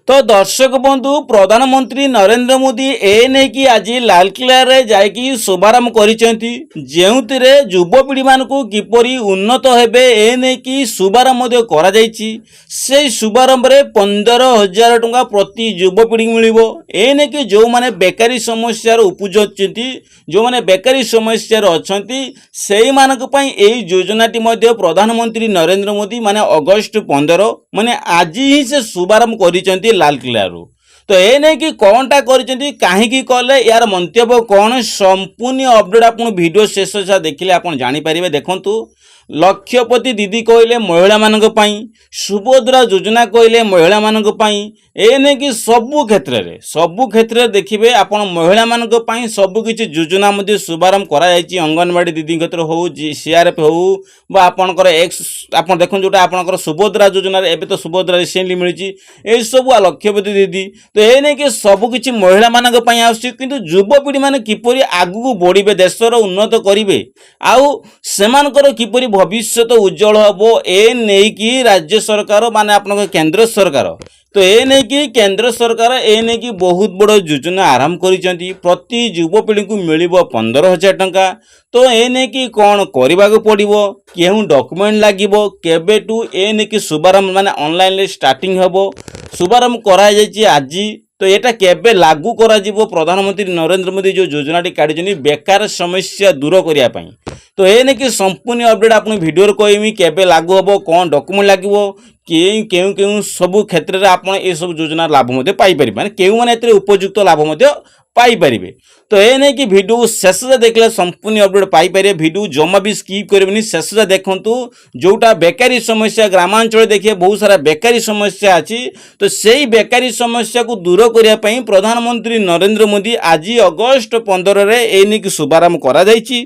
तो दर्शक बंधु प्रधानमंत्री नरेंद्र मोदी ए नहीं कि आज लालकिला रे जाइकी शुभारंभ करिसेंती जेउतिरे युवपीढ़ी मानकु किपरि उन्नत हेबे ए नहीं कि शुभारंभ मध्य करा जाइछि। से शुभारंभ रे 15,000 टंका प्रति युवपीढ़ी मिलिबो। ए नहीं कि जो माने बेकारी समस्या उपजुचंती जो माने बेकारी समस्या अछंती सेही मानक पई एई योजनाटी मध्य प्रधानमंत्री नरेंद्र मोदी माने अगस्त 15 माने आज ही से शुभारंभ करिसेंती लालकिला रु। तो ए नहीं कि कौनटा करिसेंती काहेकि कले यार मंतव्य कौन संपूर्ण अपडेट आपन वीडियो शेष देखिले आपन जानि परिबे। देखंतु लक्षपति दीदी कहले महिला मानक पई, सुभद्रा योजना कहले महिला मानक पई। ए नहीं कि सबु क्षेत्र रे देखिबे आपन महिला मानक पई सब किछि योजना मध्ये शुभारंभ करा जायछि। अंगनवाड़ी दीदी क्षेत्र हो सीआरएफ हो बा आपनकर एक्स आपन देखन जोटा आपनकर सुभद्रा योजना रे एबे तो सुभद्रा रिसेंटली मिलिछि ए सब लक्षपति दीदी। तो ए नहीं कि सब किछि महिला मानक पई आछि किंतु युवपीढ़ी माने किपरि आगु बढ़िबे देशर उन्नत करिवे आउ सेमानकर किपरि भविष्य उज्जवल हबो ए नहीं कि राज्य सरकार माने आपन केंद्र सरकार। तो ए नहीं कि केंद्र सरकार ए नहीं कि बहुत बड़ योजना आरंभ करिसेंती प्रति युवपीढ़ी को मिलिबो 15,000 टंका। तो ए नहीं कि कौन करबा को पड़िबो केहू डॉक्यूमेंट लागिबो केबेटू ए नहीं कि शुभारंभ माने ऑनलाइन ले स्टार्टिंग हबो शुभारंभ करा जायछि आज। तो एटा केबे लागू करा जिवो प्रधानमंत्री नरेंद्र मोदी जो योजनाटी काढिछनी बेकार समस्या दूर करिया पई। तो ए नहीं कि संपूर्ण अपडेट आपन वीडियो रे कहमी केबे लागू हबो कौन डॉक्यूमेंट लागिवो केउ सब क्षेत्र रे आपन ए सब योजना लाभ मध्ये पाई परिबे माने केउ माने एतरे उपयुक्त लाभ मध्ये पाई परिबे। तो ए नहीं कि वीडियो शेष से देखले संपूर्ण अपडेट पाई परिबे। वीडियो जमा भी स्किप करबेनी शेष से देखंतु जोटा बेकारी समस्या ग्रामांचल देखिए बहुत सारा बेकारी समस्या अछि। तो सेही बेकारी समस्या को दूर करिया पई प्रधानमंत्री नरेंद्र मोदी आज अगस्त 15 रे ए नहीं कि शुभारंभ करा जायछि।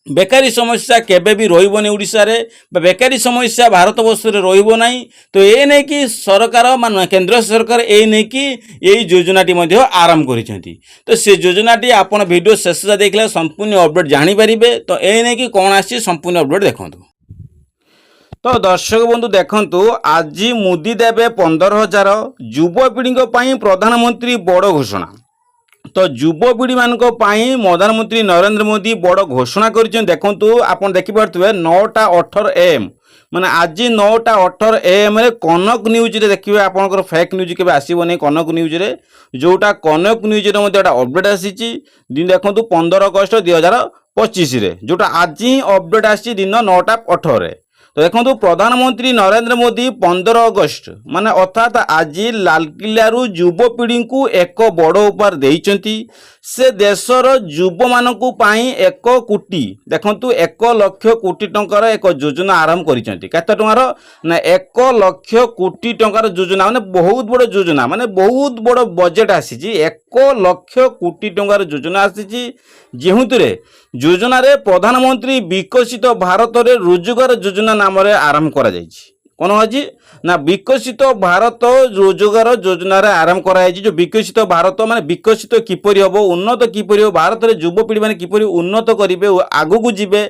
बेकारी समस्या केबे भी रहिबोनी ओडिसा रे बेकारी समस्या भारत वर्ष रे रहिबो नाही। तो ए नहीं कि सरकार मान केंद्र सरकार ए नहीं कि एई योजनाटी मध्ये आरंभ करिसेंती। तो से योजनाटी आपन वीडियो शेष से देखले संपूर्ण अपडेट जानि परिबे। तो ए नहीं कि कोन आसी संपूर्ण अपडेट देखंतु। तो दर्शक बंधु देखंतु आज मोदी देबे 15,000 युवपीढ़ी पई प्रधानमंत्री बड़ घोषणा। तो युवपीढ़ी मानक पई प्रधानमंत्री नरेंद्र मोदी बड़ घोषणा करिसें। देखंतु आपन देखि पारथुवे 9:18 AM माने आज 9:18 AM रे कनक न्यूज रे देखिबे आपनकर फेक न्यूज केबे आसीबो नै कनक न्यूज रे जोटा कनक न्यूज रे मध्ये एटा अपडेट आसीची दिन देखंतु 15 अगस्त 2025 रे जोटा आज ही अपडेट आसी दिन 9:18 रे। तो देखो प्रधानमंत्री नरेंद्र मोदी 15 अगस्त माने अर्थात आज लालकिला युवपीढ़ी को एक बड़ उपहार देइचंती। से देशर युव मानकु पाई 1 कोटी देखंतु 1 लाख कोटी टंकार एक योजना आरंभ करिसेंती। केते टंकार ना 1 लाख कोटी टंकार योजना माने बहुत बड़ योजना माने बहुत बड़ बजेट आसीची 1 लाख कोटी टंकार योजना आसीची। जेहुतरे योजना रे प्रधानमंत्री विकसित भारत रे रोजगार योजना नाम रे आरंभ करा जायछि। कौन आज ना विकसित भारत रोजगार योजना रे आरंभ करा जायछि। जो विकसित भारत माने विकसित किपरि हबो उन्नत किपरि हो भारत रे युवपीढ़ी माने किपरि उन्नत करिवे आगु को जिवे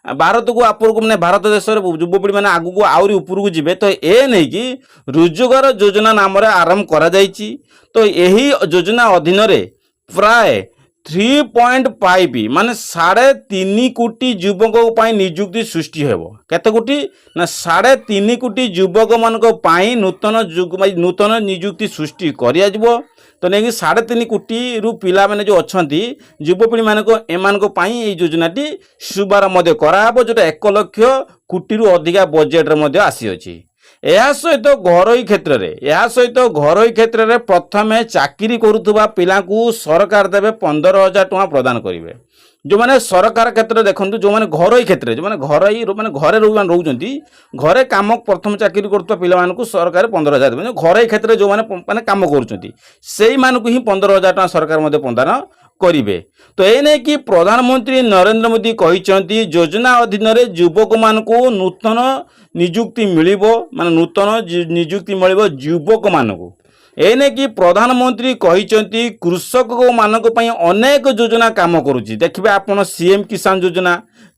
भारत को आपको माने भारत देश रे युवपीढ़ी माने आगु को आउरी ऊपर को जिवे। तो ए नै कि रोजगार योजना नाम रे आरंभ करा जायछि। तो एही योजना अधीन रे प्राय 3.5 माने 3.5 कोटी युवक नियुक्ति सृष्टि हेबो। केते कोटी ना 3.5 कोटी युवक मानक पाई नूतन नियुक्ति सृष्टि करिया जिवो। तो नहीं 3.5 कोटी रु पिला माने जो अछंती युवपीढ़ी मानक एमानक पाई ए योजनाटी शुभारंभ मध्ये कराहबो जोटा 1 लाख कोटी रु अधिका बजेट रे मध्ये आसी अछि। या सहित घरोई क्षेत्र रे प्रथमे चाकरी करुवा पिला को सरकार देवे 15,000 टंका प्रदान करेंगे। जो माने सरकार क्षेत्र देखंतु जो माने घरोई क्षेत्र जो माने घरोई माने घरे रोचंती घरे काम प्रथम चाकरी करतुवा पिला मानकु सरकार 15,000 देबे। घरोई क्षेत्र जो माने काम करूचंती सेही मानकु ही 15,000 टंका सरकार मध्ये प्रदान करिवे। तो ए नै कि प्रधानमंत्री नरेंद्र मोदी कहिसंती योजना अधीन रे युवक मानकु नूतन नियुक्ति मिलिबो माने नूतन नियुक्ति मिलिबो युवक मानकु। ए नै कि प्रधानमंत्री कहिसंती कृषक मानक पई अनेक योजना काम करूची। देखिबे आपण सीएम किसान योजना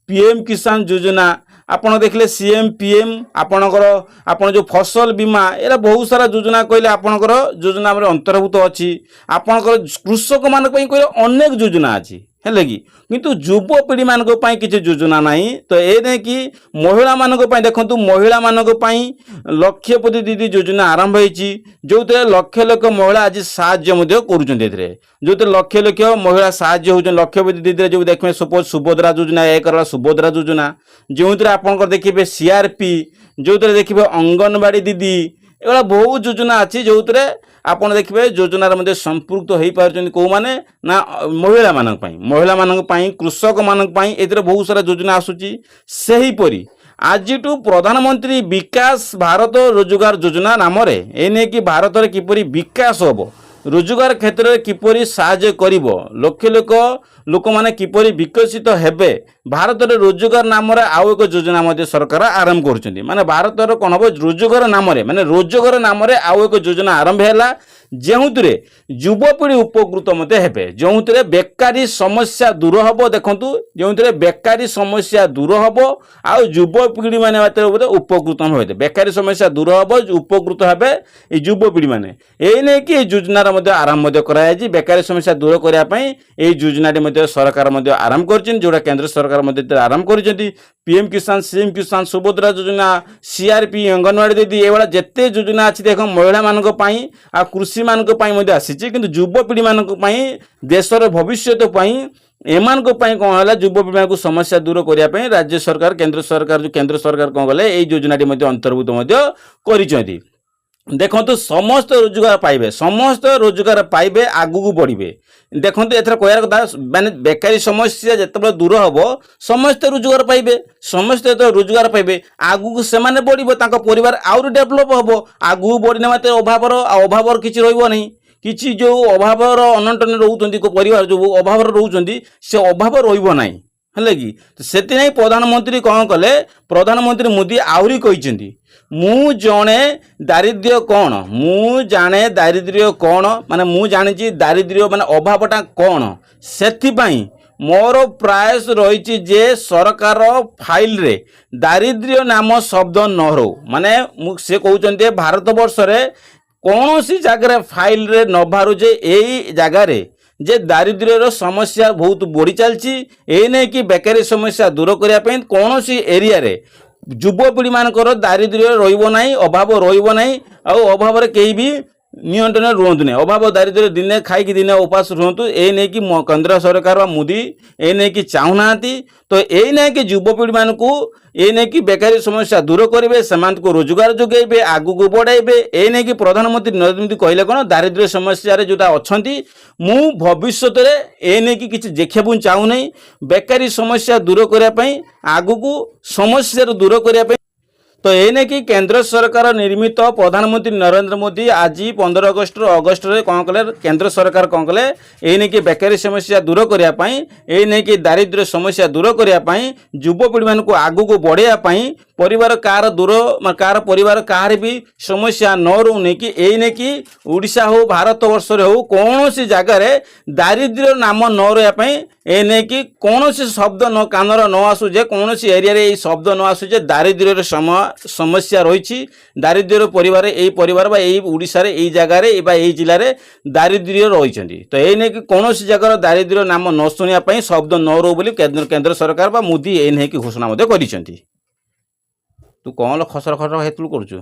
पीएम किसान योजना ଆପଣ ଦେଖିଲେ सीएम पीएम आपणकर आपण जो फसल बीमा एरा बहुत सारा योजना कहले आपणकर योजना में अंतर्भुक्त अच्छी आपणकर कृषक मान कहले अनेक योजना अच्छी हेले कि किंतु युवपीढ़ी मानक पई किछि योजना नाही तो ए नै कि महिला मानक पई देखंतु महिला मानक पई लक्षपति दीदी योजना आरंभ होईची जोते लक्ष लक्ष महिला आज साहाय्य मध्ये करूछन एथरे जोते लक्ष लक्ष महिला साहाय्य होछन लक्षपति दीदी जो देखमे सपोज सुभद्रा योजना एक करला सुभद्रा योजना जोते आपन देखिबे सीआरपी जोते देखिबे अंगनवाड़ी दीदी एगुड़ा बहुत योजना अच्छी जो आपड़ देखिए योजनार मध्य संपृक्त हो पार्टी कौ माने ना महिला मानक कृषक मानक एतिर बहुत सारा योजना आसूची सेहीपरि आज प्रधानमंत्री विकास भारत रोजगार योजना नाम एने कि भारत में किपरि विकास हम रोजगार क्षेत्र में किपरि साहाय्य करिवो लक्ष लक्ष लोक माने किपरि विकसित हेबे भारत में रोजगार नाम आउ एक योजना मध्य सरकार आरंभ करुछन्ती माने भारत कौन हम रोजगार नाम माने रोजगार नाम आउ एक योजना आरंभ है जोरे युवपीढ़ी उपकृत मते हेबे जोरे बेकारी समस्या दूर हम देखंतु जोरे बेकारी समस्या दूर हम आ युवपीढ़ी माने उपकृत होते बेकारी समस्या दूर हम उपकृत हेबे युवपीढ़ी माने एने कि योजनार मध्य आरंभ कराई बेकारी समस्या दूर करने योजना सरकार आरंभ कर जोड़ा केंद्र सरकार आरंभ कर पीएम किसान सीएम किसान सुभद्रा योजना सीआरपी अंगनवाड़ी दीदी एभा जिते योजना अच्छी देख महिला मानक पई आ कृषि मानक पई आसी किंतु युवपीढ़ी मानक पई देशर भविष्य पई एमानक पई कौन है युवपीढ़ी को समस्या दूर करने राज्य सरकार केंद्र सरकार कौन कले योजना अंतर्भुक्त कर देखो समस्त रोजगार पाइबे आगू बढ़े देखो एथर कहर कथा माने बेकारी समस्या जिते दूर हम समस्त रोजगार पाइबे समस्त रोजगार पाइबे आगू से बढ़ परिवार आउर डेभलप हम आगू बढ़ने मत अभाव किसी रही किसी जो अभाव अनटन रोच परिवार जो अभाव रोच से अभाव रही है कि से प्रधानमंत्री कौन कले प्रधानमंत्री मोदी आहरी कहते मु जणे दारिद्र्य कौन मु जाने दारिद्र्य कौन माने मु जानी दारिद्र्य माने अभावटा कौन से मोर प्रयास रही जे सरकार फाइल रे दारिद्र्य नाम शब्द न रो माने से कहते भारत वर्ष रे कौन सी जगह फाइल रे न बाहर जे यही जगार जे दारिद्र्यर समस्या बहुत बढ़ी चलती एने कि बेकारी समस्या दूर करने कौन सी एरिया रे युवपीढ़ी मानकर दारिद्र्य रही अभाव रही अभाव कहीं भी नियंत्रण रुहतु नहीं अभाव दारिद्र्य दिने खाई दिने उपास रुहतु ए नहीं कि केंद्र सरकार व मोदी ए नहीं कि चाहूना तो यही नहीं कि युवपीढ़ी मान को ये नहीं कि बेकारी समस्या दूर करेंगे से रोजगार जोगेबे आगू को बढ़ाइबे ए नहीं कि प्रधानमंत्री नरेंद्र मोदी कहले कौन दारिद्र्य समस्या जोटा अच्छा मु भविष्य ए नहीं कि किसी देखा चाहूना बेकारी समस्या दूर करने आगू को समस्या दूर करने तो एने कि केंद्र सरकार निर्मित प्रधानमंत्री नरेंद्र मोदी आज 15 अगस्ट रे कौन कले केंद्र सरकार कौन कले एने कि बेकारी समस्या दूर करने एने कि दारिद्र्य समस्या दूर करने युवपीढ़ी मान को आगू को बढ़ाई परिवार कार दूर कार परिवार कार भी समस्या न रोने कि एने कि ओडिशा हो भारत वर्ष हो कौन सी जगार दारिद्र्य नाम न रही एने कि कौन सी शब्द न कानर न आसूजे कौन सी एरिया रे शब्द न आसूजे दारिद्र्य समस्या रही दारिद्र्य परिवार यही परिवार ओडिशा रे यही जगार यही जिले में दारिद्र्य रही तो ये नहीं कि कौन सी जगह दारिद्र्य नाम न शुणा शब्द न रो बोली केंद्र सरकार बा मोदी ये नहीं कि घोषणा कर तू कौन खसर खसर हेतु करुचु।